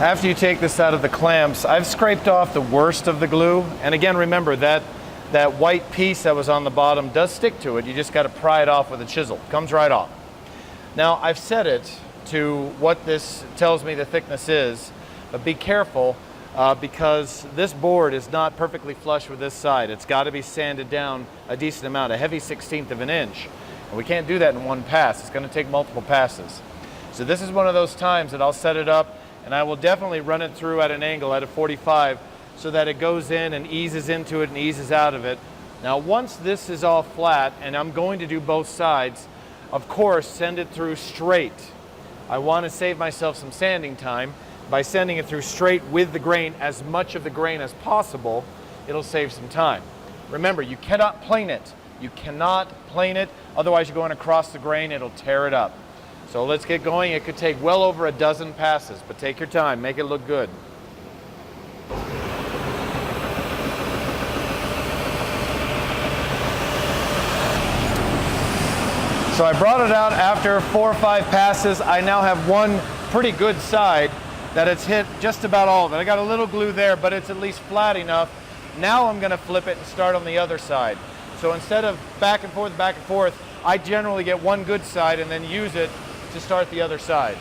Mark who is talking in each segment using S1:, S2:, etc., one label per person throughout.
S1: After you take this out of the clamps, I've scraped off the worst of the glue. And again, remember that white piece that was on the bottom does stick to it. You just got to pry it off with a chisel. It comes right off. Now, I've set it to what this tells me the thickness is, but be careful because this board is not perfectly flush with this side. It's got to be sanded down a decent amount, a heavy 1/16 of an inch. And we can't do that in one pass. It's going to take multiple passes. So this is one of those times that I'll set it up and I will definitely run it through at an angle at a 45 so that it goes in and eases into it and eases out of it. Now once this is all flat, and I'm going to do both sides, of course send it through straight. I want to save myself some sanding time. By sending it through straight with the grain, as much of the grain as possible, it'll save some time. Remember, you cannot plane it. You cannot plane it, otherwise you're going across the grain, it'll tear it up. So let's get going. It could take well over a dozen passes, but take your time, make it look good. So I brought it out after 4 or 5 passes. I now have one pretty good side that it's hit just about all of it. I got a little glue there, but it's at least flat enough. Now I'm gonna flip it and start on the other side. So instead of back and forth, I generally get one good side and then use it to start the other side.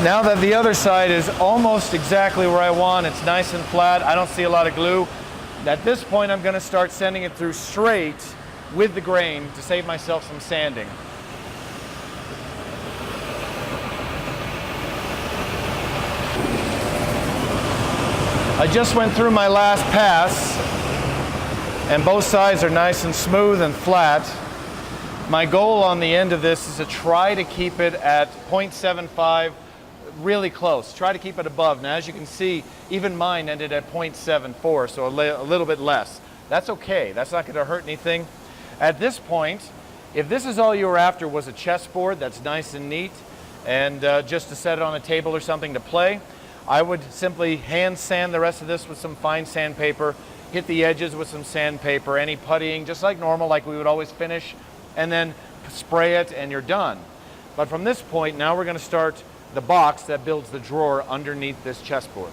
S1: Now that the other side is almost exactly where I want, it's nice and flat, I don't see a lot of glue. At this point I'm going to start sending it through straight with the grain to save myself some sanding. I just went through my last pass and both sides are nice and smooth and flat. My goal on the end of this is to try to keep it at 0.75, really close. Try to keep it above. Now as you can see, even mine ended at 0.74, so a little bit less. That's okay, that's not going to hurt anything. At this point, if this is all you were after was a chessboard that's nice and neat, and just to set it on a table or something to play, I would simply hand sand the rest of this with some fine sandpaper, hit the edges with some sandpaper, any puttying, just like normal, like we would always finish, and then spray it and you're done. But from this point, now we're going to start the box that builds the drawer underneath this chessboard.